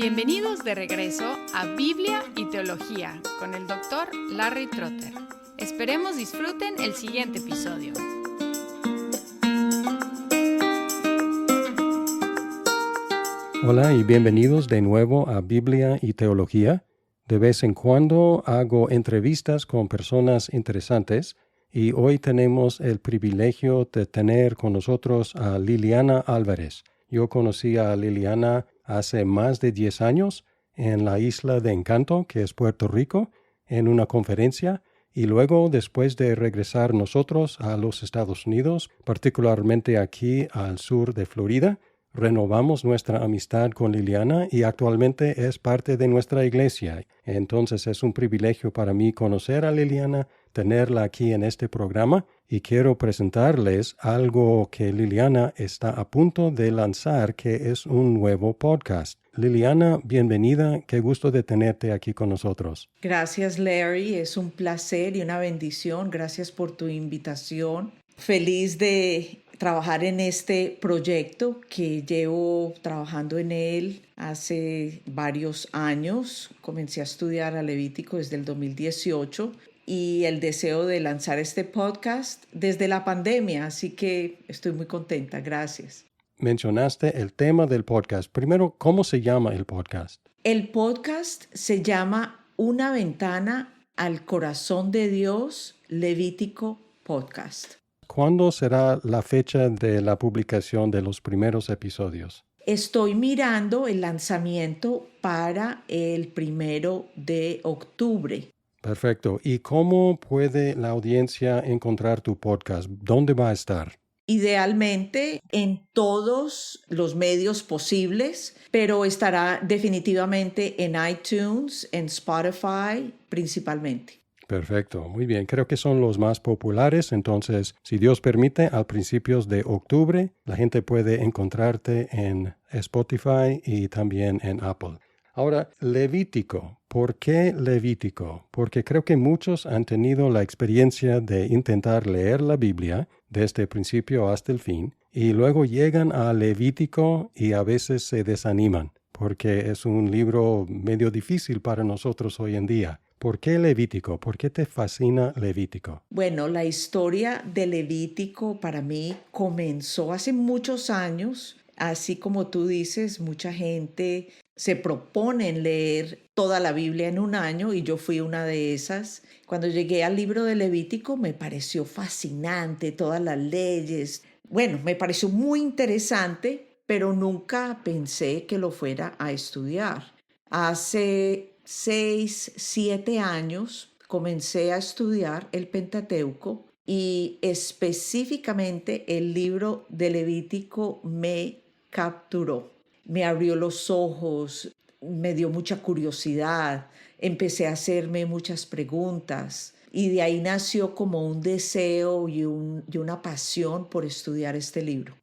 Bienvenidos de regreso a Biblia y Teología con el Dr. Larry Trotter. Esperemos disfruten el siguiente episodio. Hola y bienvenidos de nuevo a Biblia y Teología. De vez en cuando hago entrevistas con personas interesantes y hoy tenemos el privilegio de tener con nosotros a Liliana Álvarez. Yo conocí a Liliana hace más de 10 años en la isla de Encanto, que es Puerto Rico, en una conferencia, y luego después de regresar nosotros a los Estados Unidos, particularmente aquí al sur de Florida, renovamos nuestra amistad con Liliana y actualmente es parte de nuestra iglesia. Entonces es un privilegio para mí conocer a Liliana, tenerla aquí en este programa y quiero presentarles algo que Liliana está a punto de lanzar, que es un nuevo podcast. Liliana, bienvenida, qué gusto de tenerte aquí con nosotros. Gracias, Larry, es un placer y una bendición. Gracias por tu invitación. Feliz de trabajar en este proyecto que llevo trabajando en él hace varios años. Comencé a estudiar a Levítico desde el 2018 y el deseo de lanzar este podcast desde la pandemia, así que estoy muy contenta. Gracias. Mencionaste el tema del podcast. Primero, ¿cómo se llama el podcast? El podcast se llama Una ventana al corazón de Dios, Levítico Podcast. ¿Cuándo será la fecha de la publicación de los primeros episodios? Estoy mirando el lanzamiento para el 1 de octubre. Perfecto. ¿Y cómo puede la audiencia encontrar tu podcast? ¿Dónde va a estar? Idealmente en todos los medios posibles, pero estará definitivamente en iTunes, en Spotify principalmente. Perfecto, muy bien. Creo que son los más populares. Entonces, si Dios permite, a principios de octubre, la gente puede encontrarte en Spotify y también en Apple. Ahora, Levítico. ¿Por qué Levítico? Porque creo que muchos han tenido la experiencia de intentar leer la Biblia desde el principio hasta el fin y luego llegan a Levítico y a veces se desaniman porque es un libro medio difícil para nosotros hoy en día. ¿Por qué Levítico? ¿Por qué te fascina Levítico? Bueno, la historia de Levítico para mí comenzó hace muchos años. Así como tú dices, mucha gente se propone leer toda la Biblia en un año y yo fui una de esas. Cuando llegué al libro de Levítico me pareció fascinante, todas las leyes. Bueno, me pareció muy interesante, pero nunca pensé que lo fuera a estudiar. Hace 6, 7 años comencé a estudiar el Pentateuco y específicamente el libro de Levítico me capturó. Me abrió los ojos, me dio mucha curiosidad, empecé a hacerme muchas preguntas y de ahí nació como un deseo y una pasión por estudiar este libro.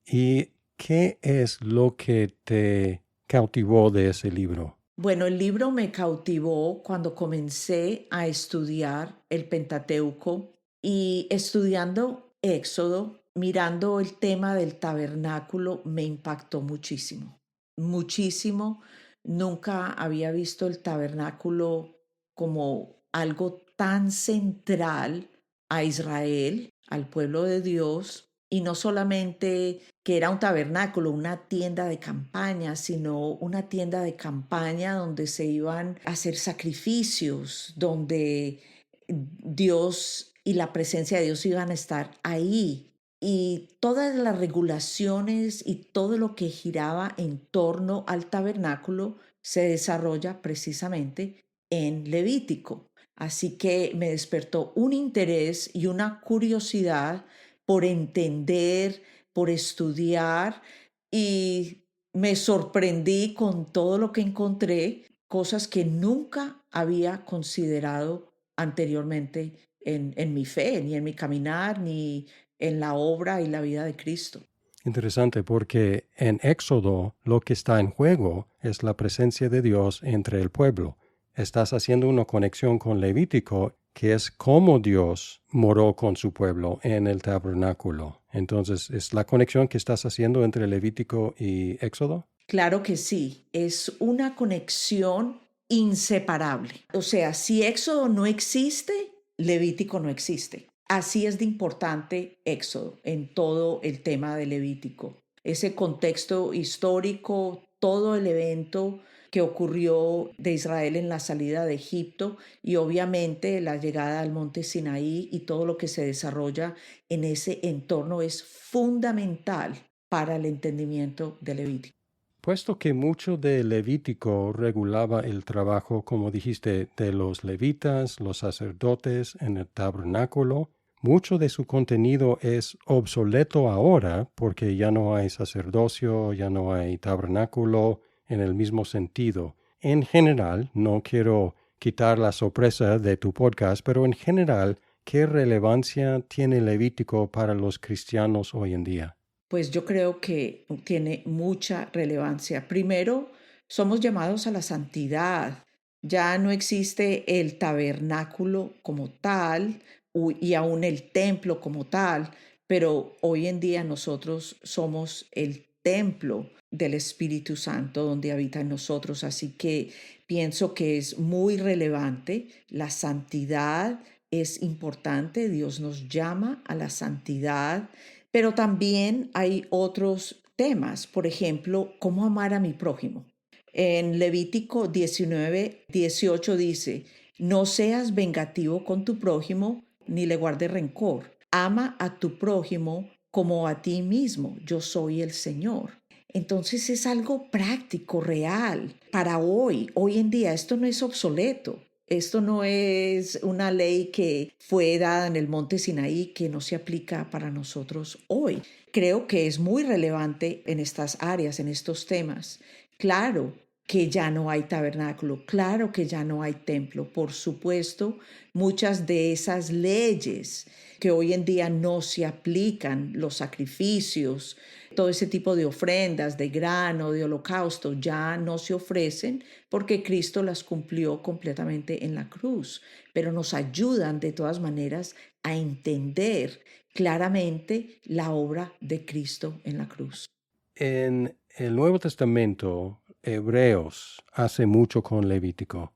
¿Y qué es lo que te cautivó de ese libro? Bueno, el libro me cautivó cuando comencé a estudiar el Pentateuco y estudiando Éxodo, mirando el tema del tabernáculo, me impactó muchísimo, muchísimo. Nunca había visto el tabernáculo como algo tan central a Israel, al pueblo de Dios, y no solamente que era un tabernáculo, una tienda de campaña, sino una tienda de campaña donde se iban a hacer sacrificios, donde Dios y la presencia de Dios iban a estar ahí. Y todas las regulaciones y todo lo que giraba en torno al tabernáculo se desarrolla precisamente en Levítico. Así que me despertó un interés y una curiosidad por entender, por estudiar y me sorprendí con todo lo que encontré, cosas que nunca había considerado anteriormente en mi fe, ni en mi caminar, ni en la obra y la vida de Cristo. Interesante porque en Éxodo lo que está en juego es la presencia de Dios entre el pueblo. Estás haciendo una conexión con Levítico, que es cómo Dios moró con su pueblo en el tabernáculo. Entonces, ¿es la conexión que estás haciendo entre Levítico y Éxodo? Claro que sí, es una conexión inseparable. O sea, si Éxodo no existe, Levítico no existe. Así es de importante Éxodo en todo el tema de Levítico. Ese contexto histórico, todo el evento que ocurrió de Israel en la salida de Egipto y obviamente la llegada al monte Sinaí y todo lo que se desarrolla en ese entorno es fundamental para el entendimiento de Levítico. Puesto que mucho de Levítico regulaba el trabajo, como dijiste, de los levitas, los sacerdotes en el tabernáculo, mucho de su contenido es obsoleto ahora porque ya no hay sacerdocio, ya no hay tabernáculo en el mismo sentido. En general, no quiero quitar la sorpresa de tu podcast, pero en general, ¿qué relevancia tiene Levítico para los cristianos hoy en día? Pues yo creo que tiene mucha relevancia. Primero, somos llamados a la santidad. Ya no existe el tabernáculo como tal y aún el templo como tal, pero hoy en día nosotros somos el templo del Espíritu Santo donde habita en nosotros. Así que pienso que es muy relevante. La santidad es importante. Dios nos llama a la santidad. Pero también hay otros temas, por ejemplo, cómo amar a mi prójimo. En Levítico 19:18 dice, no seas vengativo con tu prójimo ni le guardes rencor. Ama a tu prójimo como a ti mismo. Yo soy el Señor. Entonces es algo práctico, real, para hoy en día. Esto no es obsoleto. Esto no es una ley que fue dada en el monte Sinaí que no se aplica para nosotros hoy. Creo que es muy relevante en estas áreas, en estos temas. Claro que ya no hay tabernáculo, claro que ya no hay templo. Por supuesto, muchas de esas leyes que hoy en día no se aplican, los sacrificios, todo ese tipo de ofrendas, de grano, de holocausto, ya no se ofrecen porque Cristo las cumplió completamente en la cruz, pero nos ayudan de todas maneras a entender claramente la obra de Cristo en la cruz. En el Nuevo Testamento, Hebreos hace mucho con Levítico.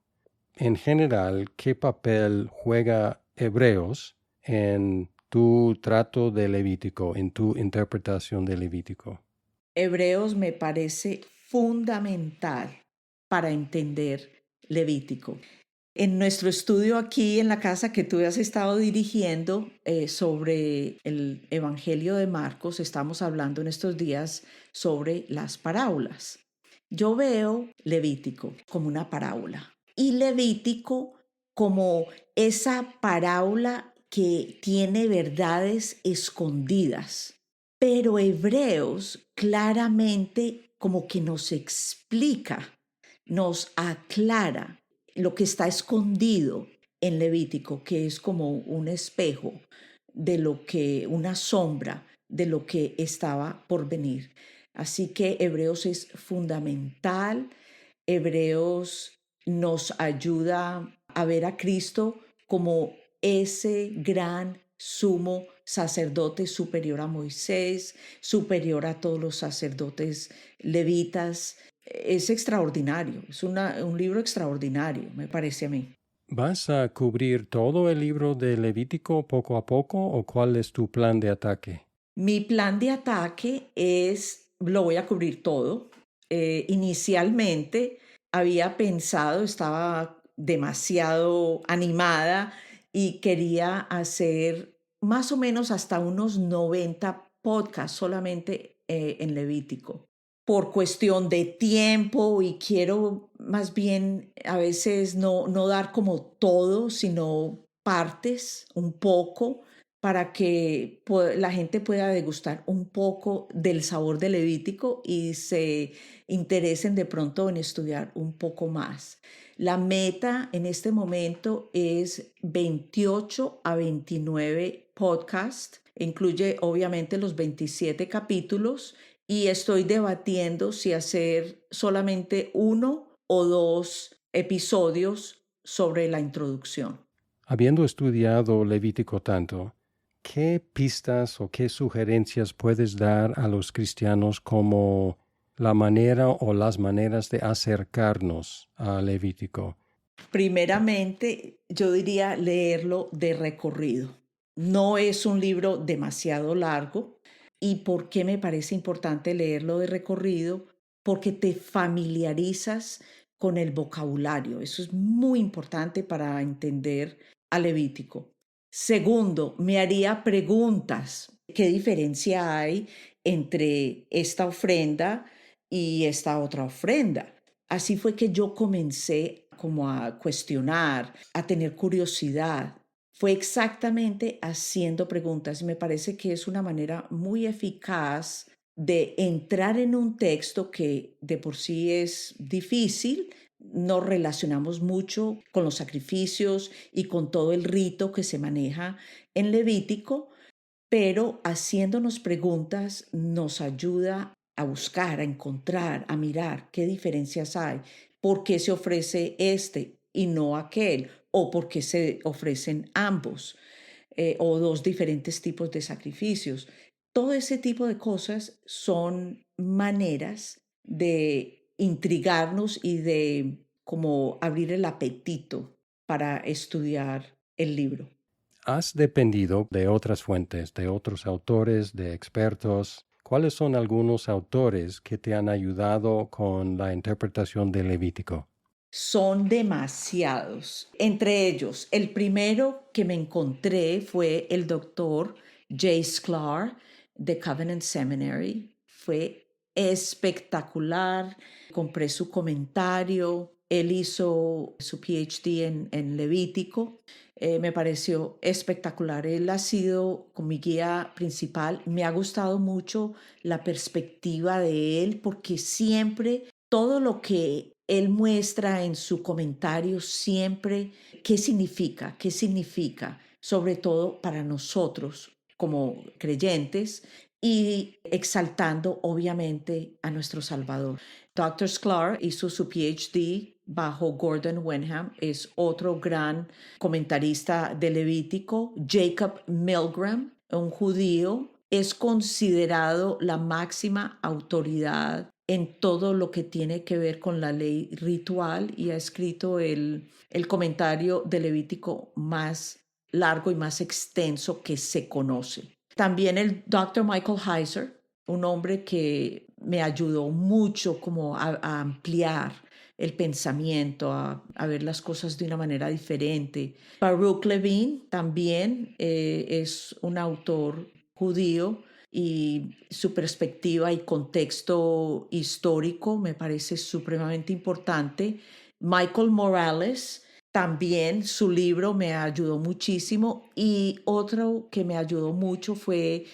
En general, ¿qué papel juega Hebreos en tu trato de Levítico, en tu interpretación de Levítico? Hebreos me parece fundamental para entender Levítico. En nuestro estudio aquí en la casa que tú has estado dirigiendo sobre el Evangelio de Marcos, estamos hablando en estos días sobre las parábolas. Yo veo Levítico como una parábola y Levítico como esa parábola que tiene verdades escondidas. Pero Hebreos claramente como que nos explica, nos aclara lo que está escondido en Levítico, que es como un espejo de lo que, una sombra de lo que estaba por venir. Así que Hebreos es fundamental. Hebreos nos ayuda a ver a Cristo como ese gran sumo sacerdote superior a Moisés, superior a todos los sacerdotes levitas. Es extraordinario, es un libro extraordinario, me parece a mí. ¿Vas a cubrir todo el libro de Levítico poco a poco o cuál es tu plan de ataque? Mi plan de ataque lo voy a cubrir todo. Inicialmente había pensado, estaba demasiado animada y quería hacer más o menos hasta unos 90 podcasts solamente en Levítico. Por cuestión de tiempo y quiero más bien a veces no dar como todo, sino partes, un poco, para que la gente pueda degustar un poco del sabor de Levítico y se interesen de pronto en estudiar un poco más. La meta en este momento es 28 a 29 podcasts. Incluye obviamente los 27 capítulos y estoy debatiendo si hacer solamente 1 o 2 episodios sobre la introducción. Habiendo estudiado Levítico tanto, ¿qué pistas o qué sugerencias puedes dar a los cristianos como la manera o las maneras de acercarnos a Levítico? Primeramente, yo diría leerlo de recorrido. No es un libro demasiado largo. ¿Y por qué me parece importante leerlo de recorrido? Porque te familiarizas con el vocabulario. Eso es muy importante para entender a Levítico. Segundo, me haría preguntas. ¿Qué diferencia hay entre esta ofrenda y esta otra ofrenda? Así fue que yo comencé como a cuestionar, a tener curiosidad. Fue exactamente haciendo preguntas y me parece que es una manera muy eficaz de entrar en un texto que de por sí es difícil. Nos relacionamos mucho con los sacrificios y con todo el rito que se maneja en Levítico, pero haciéndonos preguntas nos ayuda a buscar, a encontrar, a mirar qué diferencias hay, por qué se ofrece este y no aquel, o por qué se ofrecen ambos, o dos diferentes tipos de sacrificios. Todo ese tipo de cosas son maneras de intrigarnos y de como abrir el apetito para estudiar el libro. ¿Has dependido de otras fuentes, de otros autores, de expertos? ¿Cuáles son algunos autores que te han ayudado con la interpretación de Levítico? Son demasiados. Entre ellos, el primero que me encontré fue el doctor Jay Sklar de Covenant Seminary. Fue espectacular. Compré su comentario. Él hizo su PhD en Levítico. Me pareció espectacular. Él ha sido como mi guía principal. Me ha gustado mucho la perspectiva de él porque siempre todo lo que él muestra en su comentario siempre qué significa, sobre todo para nosotros como creyentes y exaltando obviamente a nuestro Salvador. Dr. Sklar hizo su PhD bajo Gordon Wenham, es otro gran comentarista de Levítico. Jacob Milgram, un judío, es considerado la máxima autoridad en todo lo que tiene que ver con la ley ritual y ha escrito el comentario de Levítico más largo y más extenso que se conoce. También el Dr. Michael Heiser, un hombre que me ayudó mucho como a ampliar el pensamiento, a ver las cosas de una manera diferente. Baruch Levine también es un autor judío y su perspectiva y contexto histórico me parece supremamente importante. Michael Morales, también su libro me ayudó muchísimo y otro que me ayudó mucho fue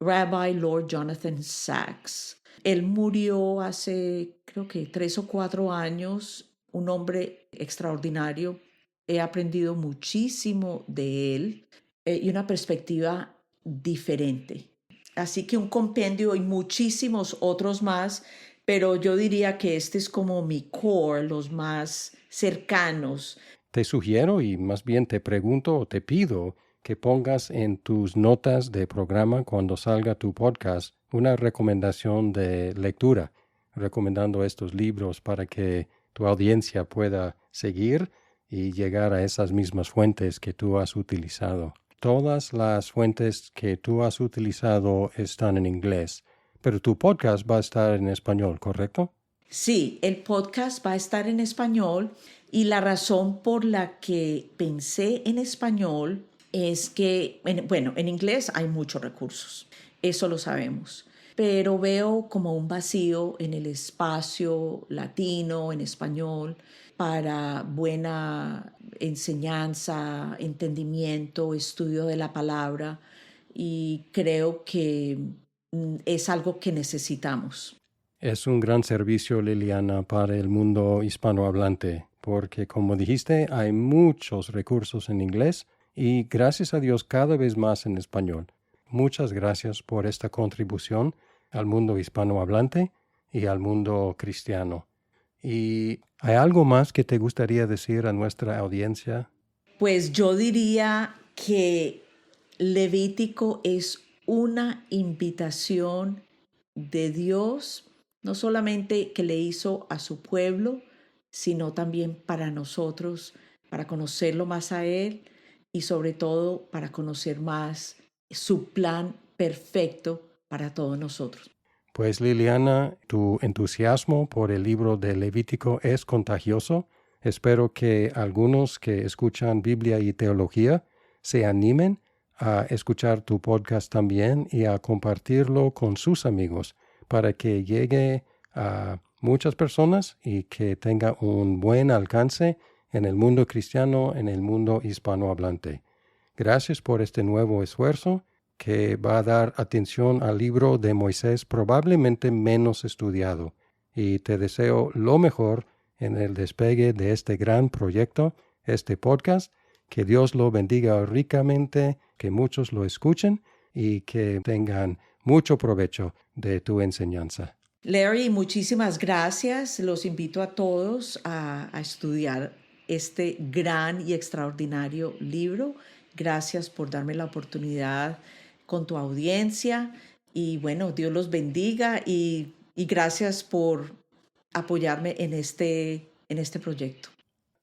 Rabbi Lord Jonathan Sacks. Él murió hace creo que 3 o 4 años, un hombre extraordinario. He aprendido muchísimo de él y una perspectiva diferente. Así que un compendio y muchísimos otros más, pero yo diría que este es como mi core, los más cercanos. Te sugiero y más bien te pregunto o te pido que pongas en tus notas de programa cuando salga tu podcast una recomendación de lectura, recomendando estos libros para que tu audiencia pueda seguir y llegar a esas mismas fuentes que tú has utilizado. Todas las fuentes que tú has utilizado están en inglés, pero tu podcast va a estar en español, ¿correcto? Sí, el podcast va a estar en español y la razón por la que pensé en español es que, bueno, en inglés hay muchos recursos, eso lo sabemos, pero veo como un vacío en el espacio latino, en español, para buena enseñanza, entendimiento, estudio de la palabra y creo que es algo que necesitamos. Es un gran servicio, Liliana, para el mundo hispanohablante, porque como dijiste, hay muchos recursos en inglés y gracias a Dios cada vez más en español. Muchas gracias por esta contribución al mundo hispanohablante y al mundo cristiano. ¿Y hay algo más que te gustaría decir a nuestra audiencia? Pues yo diría que Levítico es una invitación de Dios no solamente que le hizo a su pueblo, sino también para nosotros, para conocerlo más a Él y sobre todo para conocer más su plan perfecto para todos nosotros. Pues Liliana, tu entusiasmo por el libro de Levítico es contagioso. Espero que algunos que escuchan Biblia y teología se animen a escuchar tu podcast también y a compartirlo con sus amigos para que llegue a muchas personas y que tenga un buen alcance en el mundo cristiano, en el mundo hispanohablante. Gracias por este nuevo esfuerzo que va a dar atención al libro de Moisés probablemente menos estudiado, y te deseo lo mejor en el despegue de este gran proyecto, este podcast. Que Dios lo bendiga ricamente, que muchos lo escuchen y que tengan mucho provecho de tu enseñanza. Larry, muchísimas gracias. Los invito a todos a estudiar este gran y extraordinario libro. Gracias por darme la oportunidad con tu audiencia y bueno, Dios los bendiga y gracias por apoyarme en este proyecto.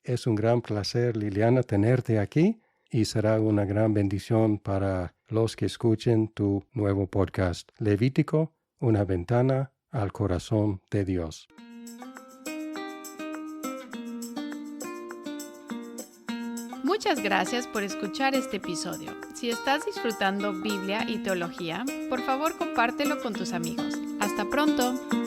Es un gran placer, Liliana, tenerte aquí y será una gran bendición para los que escuchen tu nuevo podcast, Levítico, una ventana al corazón de Dios. Muchas gracias por escuchar este episodio. Si estás disfrutando Biblia y teología, por favor compártelo con tus amigos. ¡Hasta pronto!